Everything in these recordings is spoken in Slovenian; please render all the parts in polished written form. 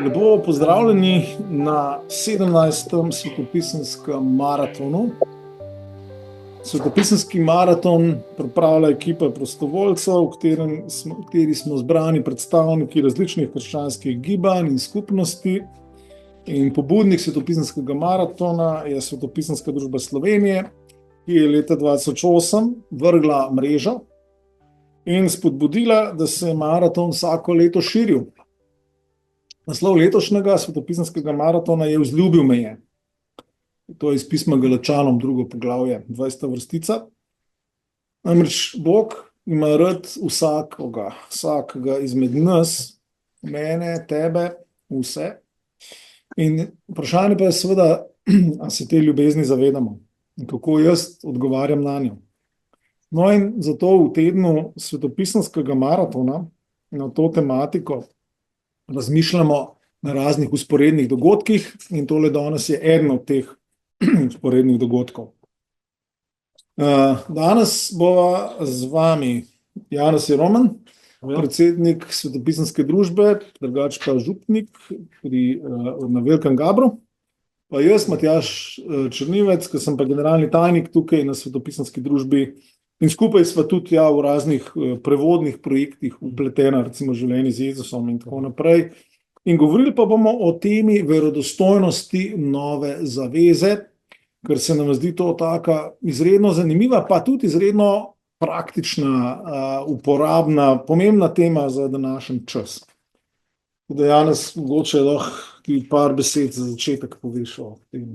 Lepo pozdravljeni na 17. svetopisenskem maratonu. Svetopisenski maraton pripravlja ekipa prostovoljcev, v kateri smo zbrani predstavniki različnih krščanskih gibanj in skupnosti. In pobudnik svetopisenskega maratona je Svetopisenska družba Slovenije, ki je leta 2008 vrgla mrežo in spodbudila, da se je maraton vsako leto širil. Naslov letošnjega svetopisenskega maratona je Vzljubil me je. To je iz pisma Galačanom, 2. poglavje, 20. vrstica. Namreč Bog ima rad vsakega izmed nas, mene, tebe, vse. In vprašanje pa je seveda, a se te ljubezni zavedamo in kako jaz odgovarjam na njo. No in zato v tednu svetopisenskega maratona na to tematiko razmišljamo na raznih vzporednih dogodkih in tole danes je eden od teh vzporednih dogodkov. Danes bova z vami Janez Jeroman, predsednik Svetopisenske družbe, drugače pa župnik na Velikem Gabru, pa jaz, Matjaž Črnivec, ki sem pa generalni tajnik tukaj na Svetopisenski družbi in skupaj sva tudi v raznih prevodnih projektih vpletena, recimo Življenje z Jezusom in tako naprej. In govorili pa bomo o temi verodostojnosti nove zaveze, ker se nam zdi to taka izredno zanimiva, pa tudi izredno praktična, uporabna, pomembna tema za današnji čas. Da Janez, mogoče lahko ti par besed za začetek poveš o tem,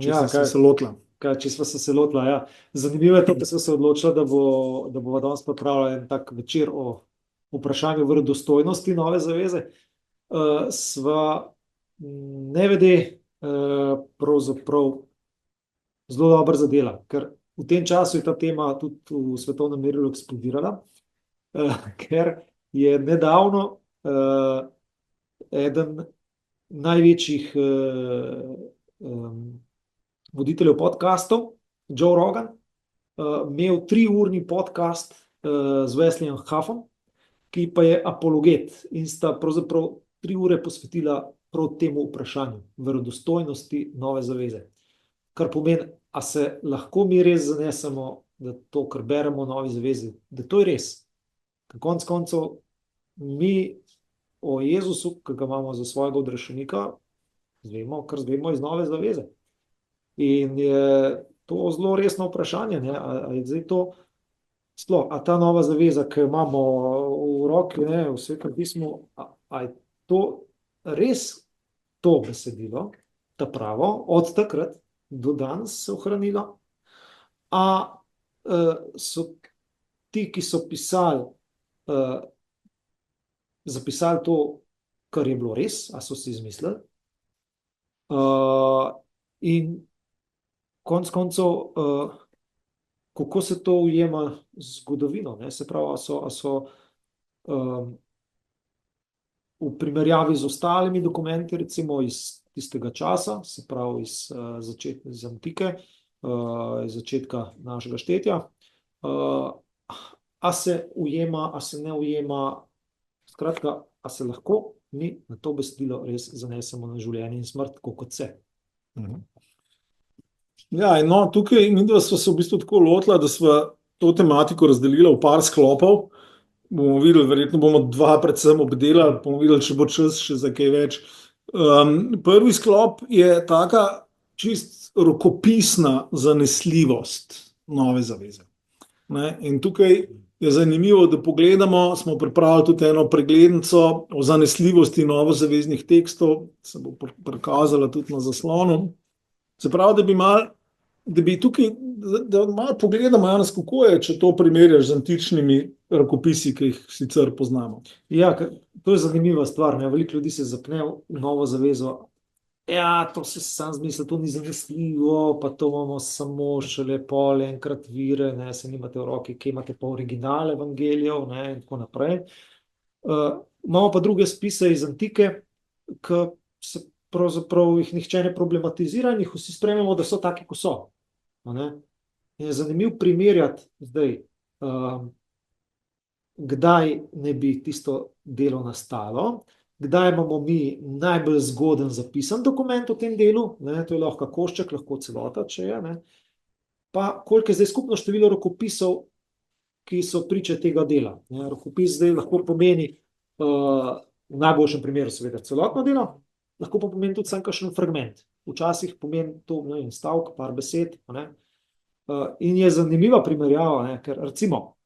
če sva se lotila. Če sva se lotila, ja. Zanimivo je to, da sva se odločila, da bova danes pripravila en tak večer o vprašanju verodostojnosti nove zaveze. Sva nevede pravzaprav zelo dobro zadela, ker v tem času je ta tema tudi v svetovnem merilu eksplodirala, ker je nedavno eden največjih voditeljev podcastov, Joe Rogan, imel 3-urni podcast z Wesleyjem Huffom, ki pa je apologet in sta pravzaprav 3 ure posvetila prav temu vprašanju verodostojnosti nove zaveze. Kar pomeni, a se lahko mi res zanesemo, da to, kar beremo o novi zavezi, da to je res. Konec koncev mi o Jezusu, ki ga imamo za svojega odrešenika, zvemo, kar zvemo iz nove zaveze. In je to zelo resno vprašanje, ne? A je zdaj to sploh, a ta nova zaveza, ki jo imamo v roki, ne, v Svetem pismu, a je to res to besedilo, ta pravo, od takrat do danes se ohranilo, a so ti, ki so pisali, zapisali to, kar je bilo res, a so si izmislili, in konec koncev, kako se to ujema z zgodovino, ne? Se pravi, a so v primerjavi z ostalimi dokumenti, recimo iz tistega časa, se pravi iz antike, iz začetka našega štetja, a se ujema, a se ne ujema, skratka, a se lahko mi na to besedilo res zanesemo na življenje in smrt, tako kot se. Ja, no, tukaj midva sva se v bistvu tako lotila, da sva to tematiko razdelila v par sklopov. Bomo videli, verjetno bomo 2 predvsem obdelali, bomo videli, če bo čas še za kaj več. Prvi sklop je taka čist rokopisna zanesljivost nove zaveze. Ne? In tukaj je zanimivo, da pogledamo, smo pripravili tudi eno preglednico o zanesljivosti novozaveznih tekstov, se bo prikazala tudi na zaslonu. Se pravi, da bi tukaj, da malo pogledamo, Janez, kako je, če to primerjaš z antičnimi rokopisi, ki jih sicer poznamo. Ja, to je zanimiva stvar, ne? Veliko ljudi se zapne v novo zavezo. Ja, to se sam zmisli, to ni zanesljivo, pa to imamo samo šele pol enkrat vire, ne? Se nimate v roki, kje imate pa original evangelijev, ne? In tako naprej. Imamo pa druge spise iz antike, ki se pravzaprav jih nihče ne problematizira in jih vsi sprejmemo, da so taki, ko so. Ne? In je zanimiv primerjati zdaj, kdaj ne bi tisto delo nastalo kdaj imamo mi najbolj zgoden zapisan dokument v tem delu, ne, to je lahko košček, lahko celota, če je, ne, pa koliko je zdaj skupno število rokopisov, ki so priče tega dela. Ne. Rokopis zdaj lahko pomeni v najboljšem primeru seveda celotno delo, lahko pa pomeni tudi samo kakšen fragment. Včasih pomeni to, ne vem, stavek, par besed, ne. In je zanimiva primerjava, ne, ker recimo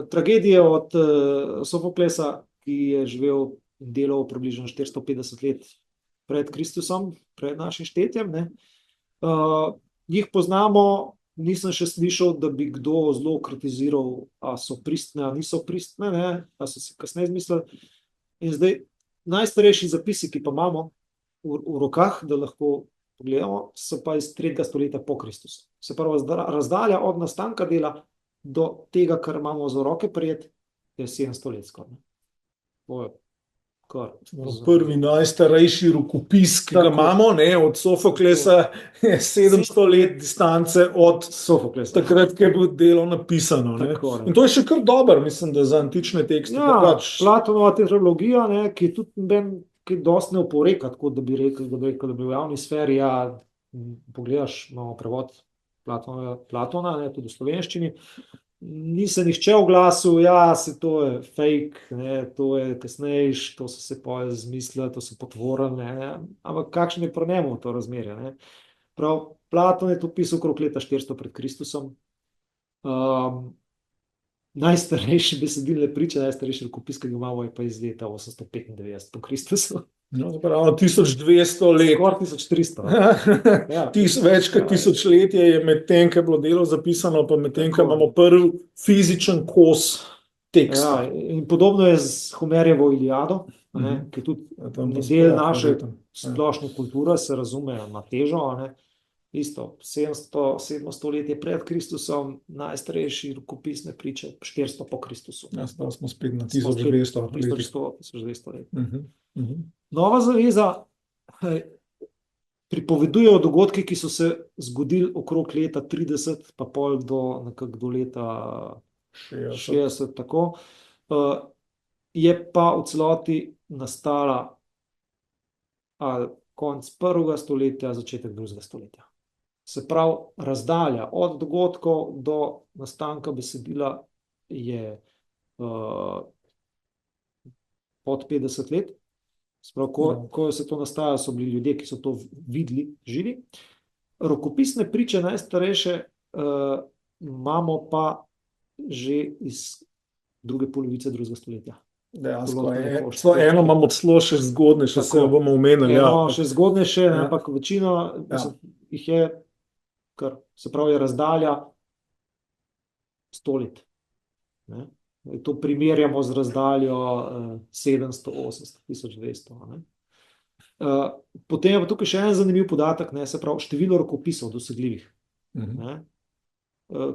tragedije od Sofoklesa, ki je živel in delal približno 450 let pred Kristusom, pred našim štetjem, ne, jih poznamo, nisem še slišal, da bi kdo zelo kritiziral, a so pristne, a niso pristne, ne, a so se kasneje izmislili. In zdaj najstarejši zapisi, ki pa imamo v rokah, da lahko pogledamo, so pa iz 3. stoletja po Kristusu. Se pravi, razdalja od nastanka dela do tega, kar imamo za roke prijet, je 700 let skoraj. To je kar. Prvi najstarejši rokopis, ki ga imamo, ne, od Sofoklesa, je 700 let distance od Sofoklesa. takrat, ko je bilo delo napisano. Ne. Tako, ne. In to je še kar dober, mislim, da za antične tekste. Ja, Platonova tetralogija, ne, ki je tudi ki dosti ne oporeka, tako da bi rekel, da bi v javni sferi, ja, pogledaš, imamo prevod Platona, ne, tudi v slovenščini, ni se nihče oglasil, ja, se to je fake, ne, to je kasnejš, to so se poje zmislili, to so potvorili, ne, ampak kakšen je pri njemu to razmerje, ne. Prav, Platon je to pisal okrog leta 400 pred Kristusom. Najstarejši besedilne priče, najstarejši rokopis, ki ga imamo, je pa iz leta 895 po Kristusu. No, prav, 1200 let. Skoraj 1300. Ja. Več kot tisočletje je med tem, ko je bilo delo zapisano, pa med tem, ko imamo prvi fizičen kos teksta. Ja, in podobno je z Homerjevo Iliado, ne, ki je tudi del naše splošne kulture, se razume na težo, ne. Isto, 700 let je pred Kristusom, najstarejši rokopisne priče, 400 po Kristusu. Ja, smo spet na 1200 let. 1200 let. Nova zaveza pripoveduje o dogodkih, ki so se zgodili okrog leta 30, pa pol do leta 60, tako. Je pa v celoti nastala konec 1. stoletja, začetek 2. stoletja. Se pravi, razdalja od dogodkov do nastanka besedila je pod 50 let. Se pravi, ko se to nastaja, so bili ljudje, ki so to videli, živi. Rokopisne priče najstarejše imamo pa že iz druge polovice 2. stoletja. Dejansko, eno imamo celo še zgodnejše, se bomo omenili. Eno še zgodnejše, ampak večino jih je, kar se pravi, je razdalja 100 let. Ne? To primerjamo z razdaljo 700, 800, 1200. Ne? Potem je pa tukaj še en zanimiv podatek, ne? Se pravi, število rokopisov dosegljivih. Ne?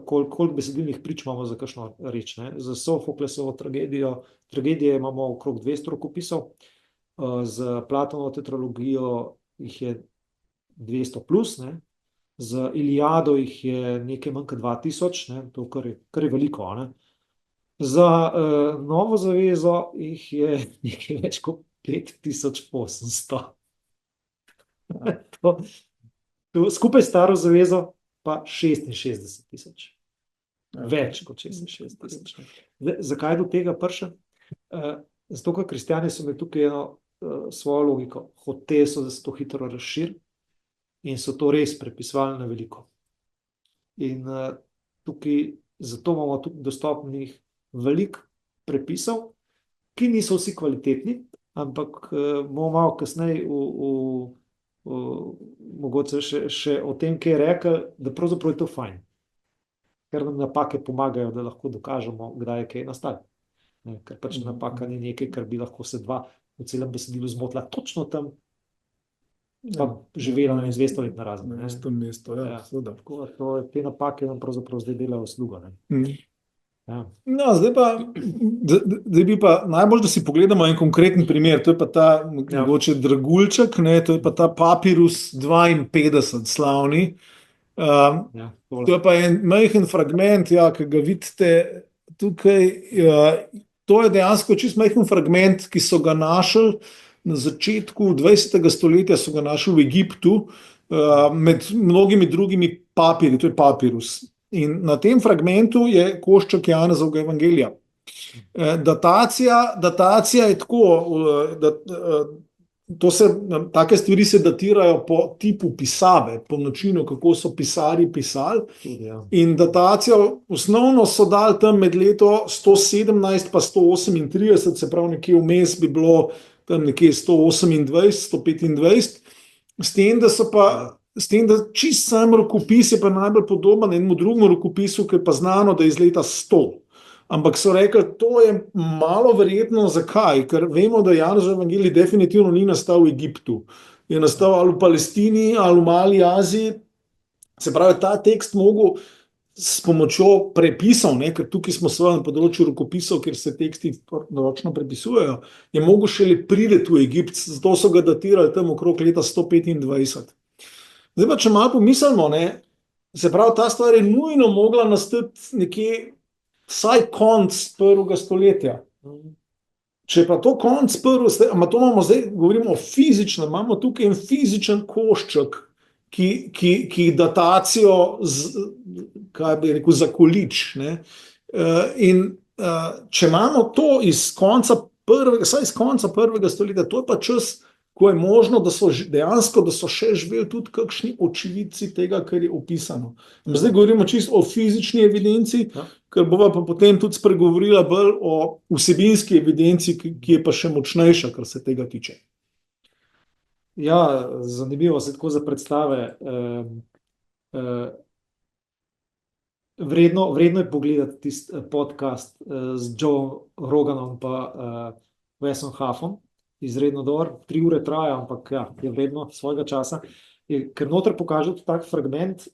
Koliko besedilnih prič imamo za kakšno reč. Ne? Za Sofoklesovo tragedije imamo okrog 200 rokopisov, z Platonovo tetralogijo jih je 200 plus, ne? Z Iliado jih je nekaj manj kot 2000, ne? To kar je veliko. Ne? Za Novo zavezo jih je nekaj več kot 5800. Skupaj staro zavezo pa 66 000. Več kot 66 000. Zakaj do tega prišel? Zato, ker kristjani so imeli tukaj eno svojo logiko. Hoteli so, da se to hitro razširi in so to res prepisovali na veliko. In tukaj, zato imamo tudi dostopnih veliko prepisov, ki niso vsi kvalitetni, ampak bomo malo kasneje mogoče še o tem, kaj je rekel, da pravzaprav je to fajn. Ker nam napake pomagajo, da lahko dokažemo, kdaj je kaj nastalo. Ker pač napaka ni nekaj, kar bi lahko se dva v celem besedilu zmotila točno tam, pa živela na 200 let narazno. Na istem mestu, ja. Te napake nam pravzaprav zdaj delajo uslugo. Ja. No, zdaj bi pa najbolj, da si pogledamo en konkreten primer, to je pa ta mogoče dragulček, ne, to je pa ta Papirus 52 slavni. To je pa en majhen fragment, ja, ki ga vidite tukaj, to je dejansko čist majhen fragment, ki so ga našli na začetku 20. stoletja, so ga našli v Egiptu, med mnogimi drugimi papirji, to je papirus. In na tem fragmentu je košček Janezovega evangelija. Datacija je tako, take stvari se datirajo po tipu pisave, po načinu, kako so pisarji pisali. In datacijo osnovno so dali tam med leto 117 pa 138, se pravi nekje vmes bi bilo tam nekje 128, 125, s tem, da čist sam rokopis je pa najbolj podoben enemu drugemu rokopisu, ki je pa znano, da je iz leta 100. Ampak so rekli, to je malo verjetno. Zakaj? Ker vemo, da Janezov evangelij definitivno ni nastal v Egiptu. Je nastal ali v Palestini ali v Mali Aziji. Se pravi, ta tekst mogel s pomočjo prepisov, ker tukaj smo seveda na področju rokopisov, kjer se teksti ročno prepisujejo, je mogel šele priti v Egipt, zato so ga datirali tam okrog leta 125. Zdaj pa, če malo pomislimo, se pravi, ta stvar je nujno mogla nastati nekje vsaj konc 1. stoletja. Če pa to konc 1. stoletja, to imamo zdaj, govorimo o fizičnem, imamo tukaj en fizičen košček, ki datacijo, kaj bi rekel, zakolič. In če imamo to iz konca vsaj iz konca 1. stoletja, to je pa čas, ko je možno, da so še živeli tudi kakšni očividci tega, kar je opisano. Zdaj govorimo čisto o fizični evidenci, ker bova pa potem tudi spregovorila bolj o vsebinski evidenci, ki je pa še močnejša, kar se tega tiče. Ja, zanimivo se tako za predstave. Vredno je pogledati tisti podcast z Joe Roganom pa Wessom Huffom. Izredno dober, 3 ure traja, ampak ja, je vredno svojega časa. Ker noter pokaže tudi tak fragment,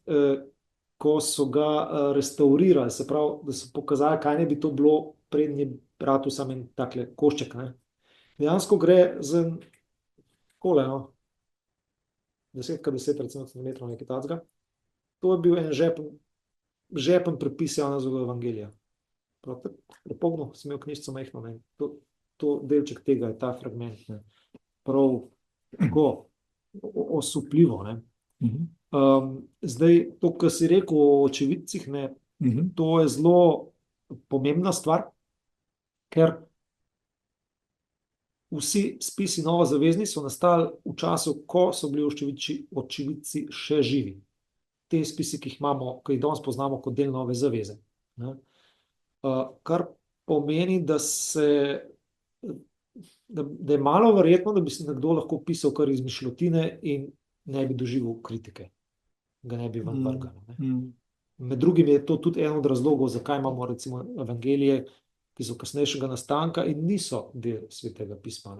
ko so ga restaurirali, se pravi, da so pokazali, kaj ne bi to bilo, preden je ratal samo en takle košček. Dejansko gre za takole, 10x10 centimetrov nekaj takega. To je bil en žepen prepis Janezovega evangelija. Prepogno sem imel knjižico majhno, to delček tega je ta fragment. Prav tako osupljivo. Zdaj, to, kar si rekel o očividcih, to je zelo pomembna stvar, ker vsi spisi novozavezni so nastali v času, ko so bili očividci še živi. Te spisi, ki jih imamo, ki jih danes poznamo kot del nove zaveze. Kar pomeni, da je malo verjetno, da bi se nekdo lahko pisal kar izmišljotine in ne bi doživel kritike. Ga ne bi ven vrgano. Med drugim je to tudi en od razlogov, zakaj imamo recimo evangelije, ki so kasnejšega nastanka in niso del svetega pisma,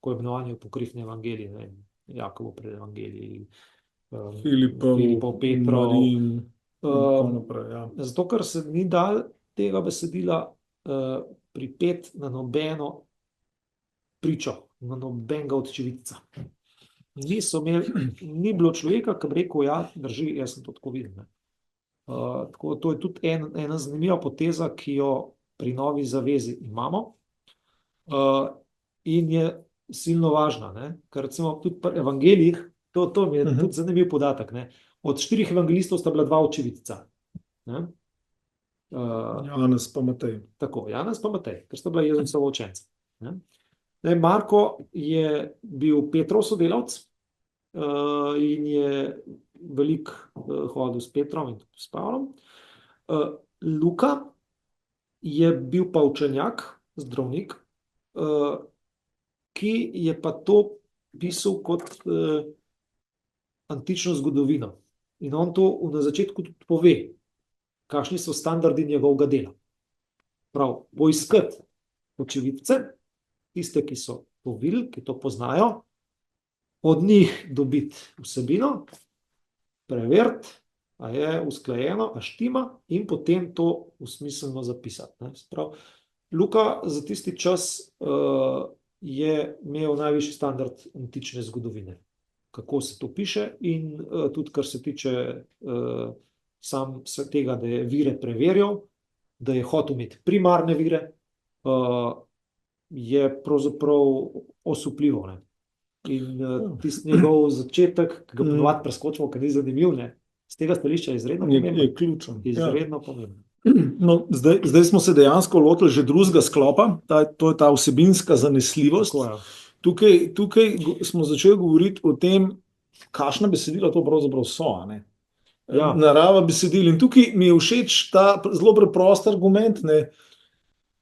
ko imenovanje pokrifne evangelije, Jakobov pred evangeliji, Filipov, Petrov. Zato, ker se ni dal tega besedila pripeti na nobeno pričo, na nobenega očividca. Ni bilo človeka, ki bi rekel, ja, drži, jaz sem to tako videl. To je tudi ena zanimiva poteza, ki jo pri novi zavezi imamo in je silno važna, ker recimo tudi pri evangelijih, to mi je tudi zanimiv podatek, od 4 evangelistov sta bila 2 očividca. Janez pa Matej. Tako, Janez pa Matej, ker sta bila Jezusova učenca. Marko je bil Petrov sodelavec in je veliko hodil s Petrom in tudi s Pavlom. Luka je bil pa učenjak, zdravnik, ki je pa to pisal kot antično zgodovino. In on to na začetku tudi pove, kakšni so standardi njegovega dela. Prav, poiskati očividce, tiste, ki so to videli, ki to poznajo, od njih dobiti vsebino, preveriti, a je usklajeno, a štima in potem to usmiselno zapisati. Prav, Luka za tisti čas je imel najvišji standard antične zgodovine. Kako se to piše in tudi, kar se tiče sam tega, da je vire preverjal, da je hotel imeti primarne vire, je pravzaprav osupljivo. Ne. In tisti njegov začetek, ki ga ponovadi preskočimo, ker ni zanimiv, ne, z tega stališča je izredno pomemben. Je ključen. Izredno pomemben. No, zdaj smo se dejansko lotili že drugega sklopa, to je ta vsebinska zanesljivost. Tako, ja. Tukaj smo začeli govoriti o tem, kakšna besedila to pravzaprav so. Ja. Narava besedil. In tukaj mi je všeč ta zelo preprost argument,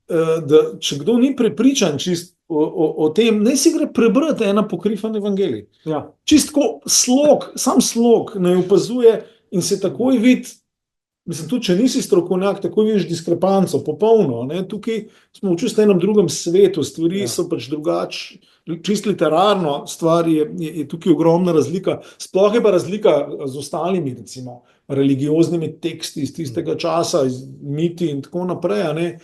da če kdo ni prepričan čist o tem, naj si gre prebrati ena pokrifan evangelij. Ja. Čistko slog, sam slog naj opazuje in se takoj vidi. Mislim, tudi če nisi strokovnjak, tako vidiš diskrepanco, popolno. Tukaj smo v čisto enem drugem svetu, stvari so pač drugače, čisto literarno stvar je tukaj ogromna razlika. Sploh je pa razlika z ostalimi, recimo, religioznimi teksti iz tistega časa, iz miti in tako naprej.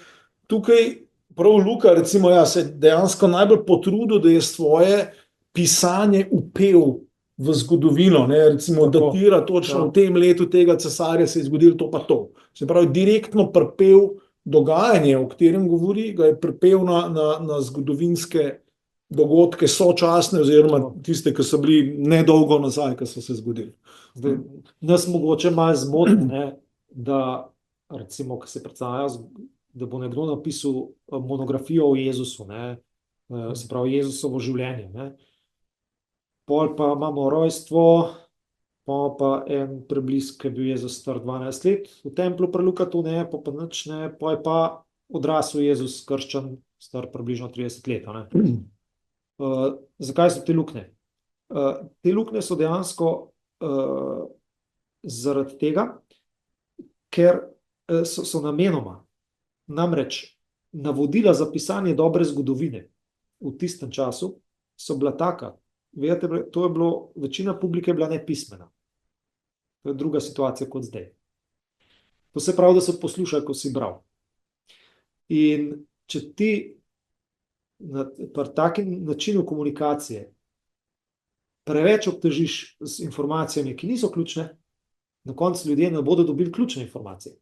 Tukaj prav Luka, recimo, se dejansko najbolj potrudil, da je svoje pisanje upel v zgodovino, recimo datira točno v tem letu tega cesarja se je zgodilo to pa to. Se pravi, direktno pripel dogajanje, o katerem govori, ga je pripel na zgodovinske dogodke sočasne oziroma tiste, ki so bili nedolgo nazaj, ki so se zgodili. Zdaj, nas mogoče malo zmoti, da recimo, ko se predstavlja, da bo nekdo napisal monografijo o Jezusu, se pravi Jezusovo življenje, pol pa imamo rojstvo, pa en preblisk, ki je bil Jezus star 12 let v templu pri Lukatu, pa nič, pa je pa odrasel Jezus krščan star približno 30 let. Zakaj so te luknje? Te luknje so dejansko zaradi tega, ker so namenoma. Namreč navodila za pisanje dobre zgodovine v tistem času so bila taka. Vedete, to je bilo, večina publike je bila nepismena. To je druga situacija kot zdaj. To se pravi, da so poslušali, ko si bral. In če ti pri takem načinu komunikacije preveč obtežiš z informacijami, ki niso ključne, na koncu ljudje ne bodo dobili ključne informacije.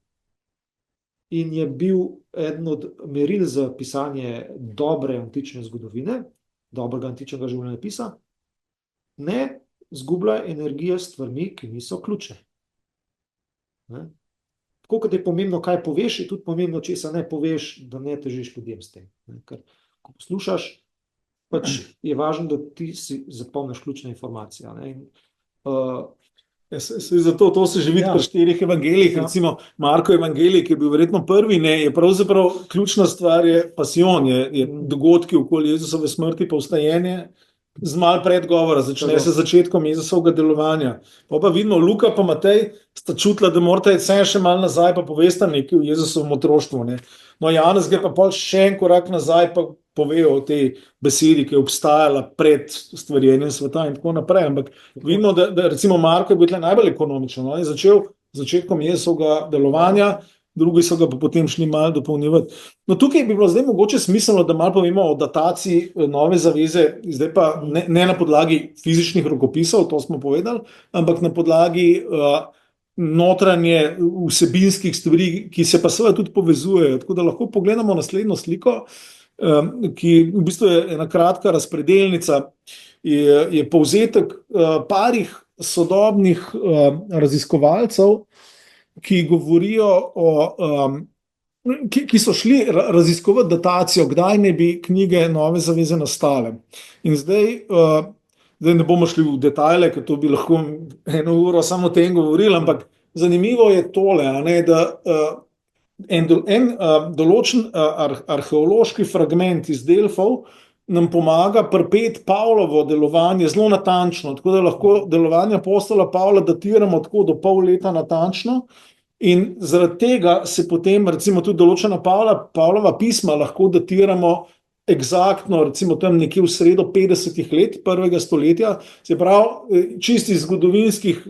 In je bil eden od meril za pisanje dobre antične zgodovine, dobrega antičnega življenjepisa, ne zgubljaj energije s stvarmi, ki niso ključne. Tako kot je pomembno, kaj poveš, je tudi pomembno, česa ne poveš, da ne težiš ljudem s tem. Ker ko poslušaš, pač je važno, da ti si zapomniš ključne informacije. Zato to se že vidi pri 4 evangelijih, recimo Marko evangelij, ki je bil verjetno prvi, je pravzaprav ključna stvar je pasijon, je dogodki okoli Jezusove smrti, pa vstajenje, z malo predgovora, začne se začetkom Jezusovega delovanja. Pa vidimo, Luka pa Matej sta čutila, da morate še malo nazaj, pa povesta nekaj o Jezusovem otroštvu. No, Janez gre pa pol še en korak nazaj, pa povejo o tej besedi, ki je obstajala pred stvarjenjem sveta in tako naprej. Ampak vidimo, da recimo Marko je bil najbolj ekonomičen. Je začel z začetkom Jezusovega delovanja, drugi so ga pa potem šli malo dopolnjevati. No, tukaj bi bilo zdaj mogoče smiselno, da malo povemo o dataciji nove zaveze, zdaj pa ne na podlagi fizičnih rokopisov, to smo povedali, ampak na podlagi notranje vsebinskih stvari, ki se pa seveda tudi povezujejo. Tako da lahko pogledamo naslednjo sliko, ki v bistvu je ena kratka razpredelnica, je povzetek parih sodobnih raziskovalcev, ki govorijo ki so šli raziskovati datacijo, kdaj ne bi knjige Nove zaveze nastale. In zdaj ne bomo šli v detajle, ker to bi lahko 1 uro samo o tem govorili, ampak zanimivo je tole, da en določen arheološki fragment iz Delfov nam pomaga pripeti Pavlovo delovanje zelo natančno, tako da lahko delovanje apostola Pavla datiramo tako do pol leta natančno in zaradi tega se potem recimo tudi določena Pavlova pisma lahko datiramo eksaktno, recimo tam nekje v sredo 50 let 1. stoletja, se pravi, čisti zgodovinskih,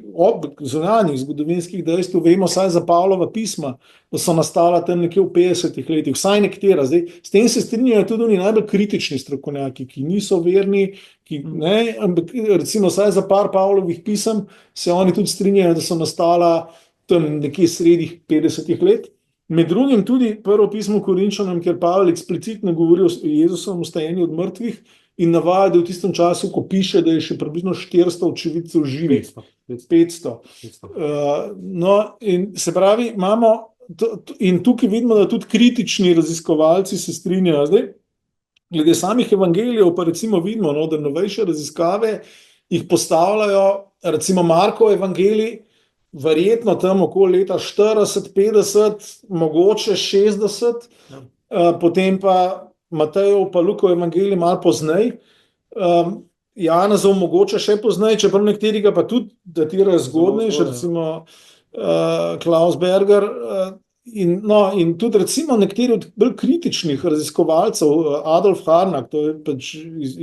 zunanjih zgodovinskih dejstev, vemo vsaj za Pavlova pisma, da so nastala tam nekje v 50 letih, vsaj nekatera. Zdaj, s tem se strinjajo tudi oni najbolj kritični strokovnjaki, ki niso verni, ampak recimo vsaj za par Pavlovih pisem se oni tudi strinjajo, da so nastala tam nekje sredi 50 let. Med drugim tudi prvo pismo Korinčanom, kjer Pavel eksplicitno govori o Jezusovem vstajenju od mrtvih in navaja, da v tistem času, ko piše, da je še približno 400 očividcev živih. 500. No, in se pravi, imamo, in tukaj vidimo, da tudi kritični raziskovalci se strinjajo. Zdaj, glede samih evangelijev pa recimo vidimo, no, da novejše raziskave jih postavljajo, recimo Markov evangelij, verjetno tam okoli leta 40, 50, mogoče 60, potem pa Matejev pa Lukov evangelij malo poznej, Janezov mogoče še poznej, čeprav nekateri ga pa tudi datirajo zgodnejše, recimo Klaus Berger, in tudi recimo nekateri od bolj kritičnih raziskovalcev, Adolf Harnack, to je pač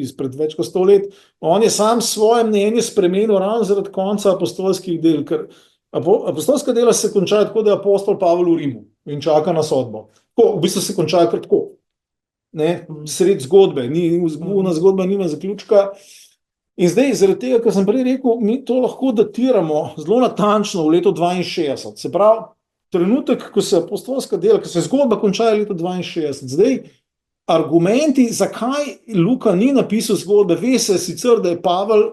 izpred več kot 100 let, on je sam svoje mnenje spremenil ravno zaradi konca apostolskih del, ker apostolska dela se končajo tako, da je apostol Pavel v Rimu in čaka na sodbo. Tako, v bistvu se končajo kar tako. Sred zgodbe, zgodba nima zaključka. In zdaj, zaradi tega, kar sem prej rekel, mi to lahko datiramo zelo natančno v letu 62. Se pravi, trenutek, ko se apostolska dela, ko se zgodba končaja leta 62. Zdaj, argumenti, zakaj Luka ni napisal zgodbe, ve se sicer, da je Pavel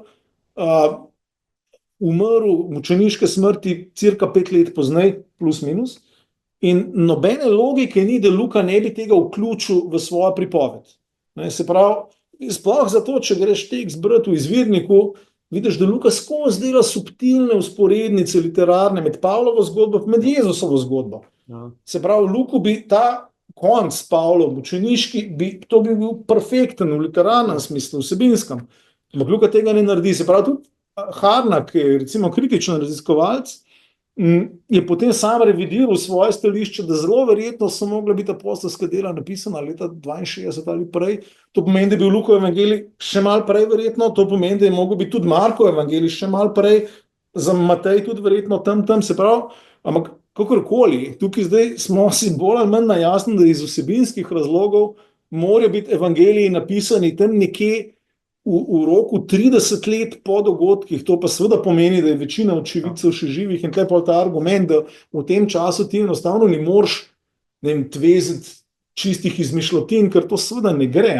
umrl mučeniške smrti cirka 5 let poznej, plus minus, in nobene logike ni, da Luka ne bi tega vključil v svojo pripoved. Se pravi, sploh zato, če greš tekst brati v izvirniku, vidiš, da Luka skozi dela subtilne usporednice literarne med Pavlovo zgodbo in med Jezusovo zgodbo. Se pravi, Luku bi ta konc Pavlov, mučeniški, to bi bil perfekten v literarnem smislu, vsebinskem. Ampak Luka tega ne naredi. Se pravi, tudi Harnack, ki je recimo kritičen raziskovalec, je potem sam revidiral svoje stališče, da zelo verjetno so mogla biti apostolska dela napisana leta 62 ali prej. To pomeni, da je bil Lukov evangelij še malo prej verjetno, to pomeni, da je mogel biti tudi Markov evangelij še malo prej, za Matej tudi verjetno tam, se pravi, ampak kakorkoli, tukaj zdaj smo si bolj ali manj najjasni, da iz vsebinskih razlogov morajo biti evangeliji napisani tam nekje v roku 30 let po dogodkih. To pa seveda pomeni, da je večina očividcev še živih in tukaj pa ta argument, da v tem času ti enostavno ne moreš tveziti čistih izmišljotin, ker to seveda ne gre,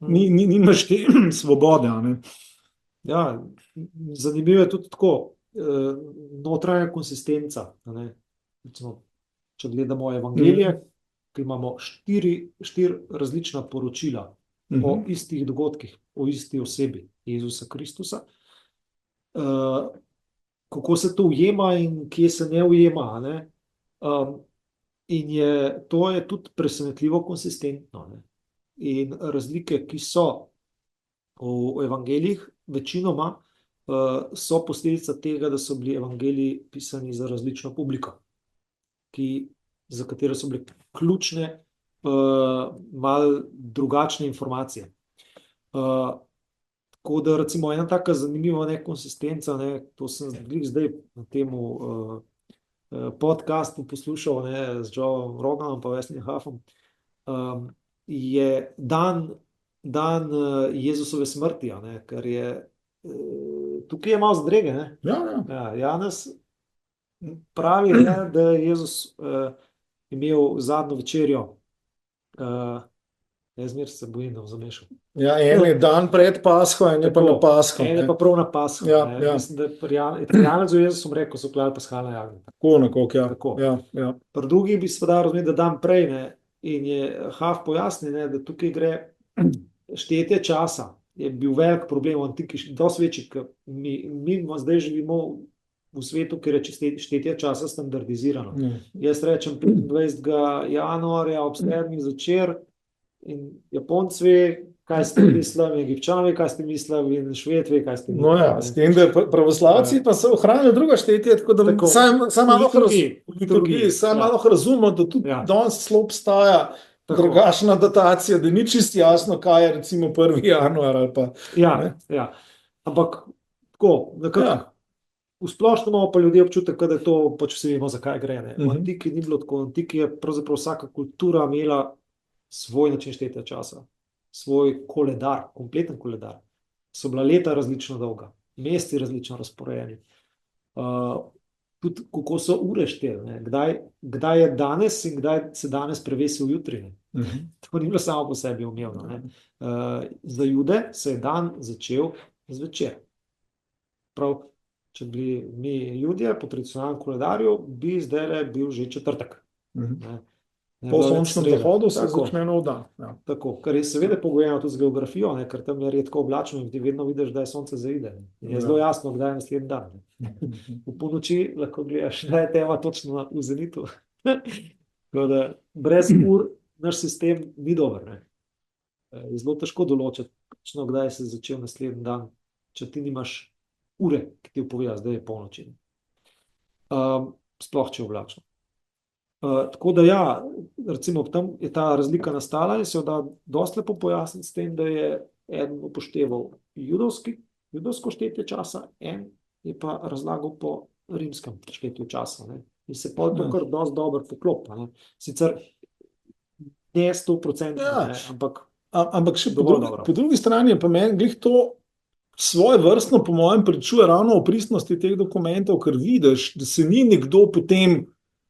nimaš te svobode. Ja, zanimivo je tudi tako, notranja konsistenca. Recimo, če gledamo evangelije, ki imamo 4 različna poročila o istih dogodkih, o isti osebi Jezusa Kristusa, kako se to ujema in kje se ne ujema. In to je tudi presenetljivo konsistentno. In razlike, ki so v evangelijih, večinoma so posledica tega, da so bili evangeliji pisani za različno publiko, za katero so bile ključne malo drugačne informacije. Tako da recimo ena taka zanimiva nekonsistenca, to sem zdaj na temu podcastu poslušal z Joe Roganom pa Wesleyem Huffom, je dan Jezusove smrti, ker je tukaj je malo zadrege. Janez pravi, da je Jezus imel zadnjo večerjo. Jaz zmer se bojim, da bom zamešal. Ja, en je dan pred Pasho, en je pa na Pasho. En je pa prav na Pasho. Mislim, da pri Janezu Jezusom rekel, so klali pashalne jagnje. Tako nekako, ja. Pri drugi bi seveda razumel, da dan prej, in je Huff pojasnil, da tukaj gre štetje časa. Je bil velik problem v antiki, dosti večji, ker mi zdaj živimo v svetu, kjer je štetje časa standardizirano. Jaz rečem 25. januarja ob 7. zvečer in Japonci ve, kaj ste mislili, Egipčani, kaj ste mislili, in Šved ve, kaj ste mislili. No ja, s tem, da pravoslavci pa so ohranili druga štetje, tako da sam malo razumemo, da tudi danes celo obstaja drugačna datacija, da ni čisto jasno, kaj je recimo 1. januar ali pa. Ja. Ampak tako, nekako v splošno imamo pa ljudje občutek, da je to, pač vsi vemo, zakaj gre. V antiki ni bilo tako. V antiki je pravzaprav vsaka kultura imela svoj način štetja časa, svoj koledar, kompleten koledar. So bila leta različno dolga, mesti različno razporejeni. tudi kako so ure šteli, ne. Kdaj je danes in kdaj se danes prevesi v jutri. Ne. To ni bilo samo po sebi umevno. Ne. Za Jude se je dan začel zvečer. Prav, če bi bili mi Judje po tradicionalnem koledarju, bi zdaj bil že četrtek. Ne. Po sončnem zahodu se Tako. začne nov dan. Ja. Tako, kar je seveda pogojeno tudi z geografijo, ne, ker tam je redko oblačno in ti vedno vidiš, da je sonce zaide. Ne. In je zelo jasno, kdaj je naslednji dan. Ne. V ponoči lahko gledaš, da je tema točno v zenitu. Tako da brez ur naš sistem ni dober. Ne. Je zelo težko določiti, kdaj se je začel naslednji dan, če ti nimaš ure, ki ti opovejo, zdaj je polnoči. Sploh če je oblačno. Tako da ja, recimo tam je ta razlika nastala in se jo da dosti lepo pojasniti s tem, da je eden upošteval judovsko štetje časa, en je pa razlagal po rimskem štetju časa. Ne. In se pa to kar dosti dobro poklopa. Ne. Sicer ne 100%, Ja. ne, ampak Ampak še Dovolj dobro. po drugi strani je pa meni glih to svoje vrstno, po mojem, pričuje ravno o pristnosti teh dokumentov, ker vidiš, da se ni nekdo potem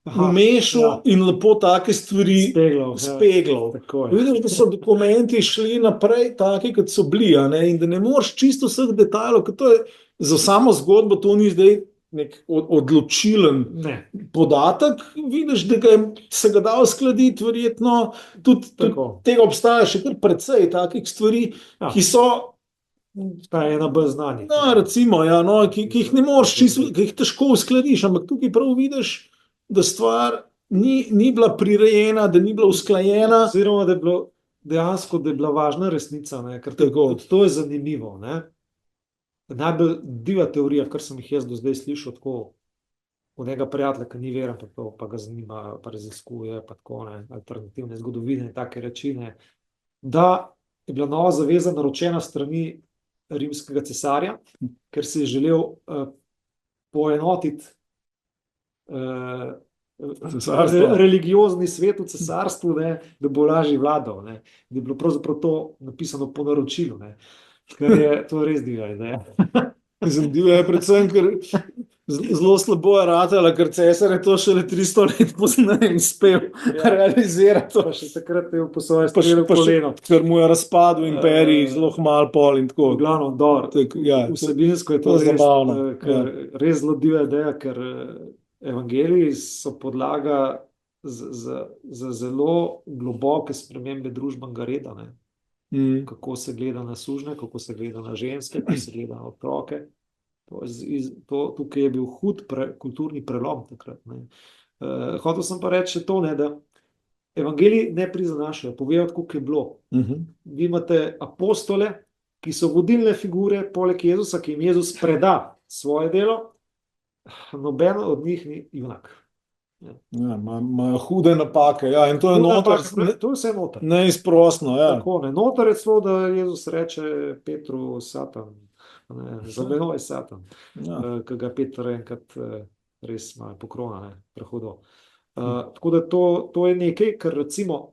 umešal in lepo take stvari speglal. Vidiš, da so dokumenti šli naprej taki, kot so bili, a ne, in da ne moreš čisto vseh detajlov, ker to je za samo zgodbo, to ni zdaj nek odločilen podatek, vidiš, da se ga da uskladiti, verjetno tudi tega obstaja še kar precej takih stvari, ki so ta je ena bolj znanih. No, recimo, ja, no, ki jih ne moreš čisto, ki jih težko uskladiš, ampak tukaj prav vidiš, da stvar ni bila prirejena, da ni bila usklajena. Oziroma, da je bilo dejansko, da je bila važna resnica, ne, ker to je zanimivo. Ne. Najbolj diva teorija, kar sem jih jaz do zdaj slišal, tako od njega prijatelja, ki ni veren, pa ga zanima, pa raziskuje, pa tako, ne, alternativne zgodovine in take reči, ne, da je bila nova zaveza naročena strani rimskega cesarja, ker se je želel poenotiti religiozni svet v cesarstvu, ne, da bo lažje vladal. Ne. Da je bilo pravzaprav to napisano po naročilu. Ne. Ker je to res divja ideja. Divja je predvsem, ker zelo slabo je ratala, ker cesar je to šele 300 let pozneje uspel realizirati. Pa še takrat je po svoje strelil koleno. Ker mu je razpadel imperij, zelo hmal pol in tako. V glavnem, dobro. Vsebinsko je to res zabavno. Res zelo divja ideja, ker evangeliji so podlaga za zelo globoke spremembe družbenega reda. Ne. Kako se gleda na sužnje, kako se gleda na ženske, kako se gleda na otroke. Tukaj je bil hud kulturni prelom takrat. Ne. Hotel sem pa reči to, ne, da evangeliji ne prizanašajo, povejo, kako je bilo. Vi imate apostole, ki so vodilne figure poleg Jezusa, ki jim Jezus preda svoje delo, noben od njih ni junak. Imajo hude napake, ja, in to je noter. To je vse noter. Neizprosno, ja. Tako, ne. Noter je celo, da Jezus reče Petru Satan, za menoj Satan, ki ga Peter enkrat res malo pokrona, prehodil. Tako da to je nekaj, kar recimo,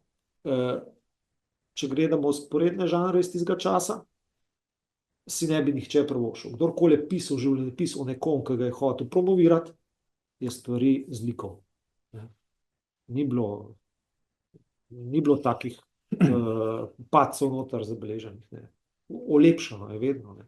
če gledamo sporedne žanre iz tistega časa, si ne bi nihče prvošel. Kdorkoli je pisal življenjepis o nekom, ki ga je hotel promovirati, je stvari zlikal. Ni bilo takih padcev noter zabeleženih. Ne. Olepšano je vedno. Ne.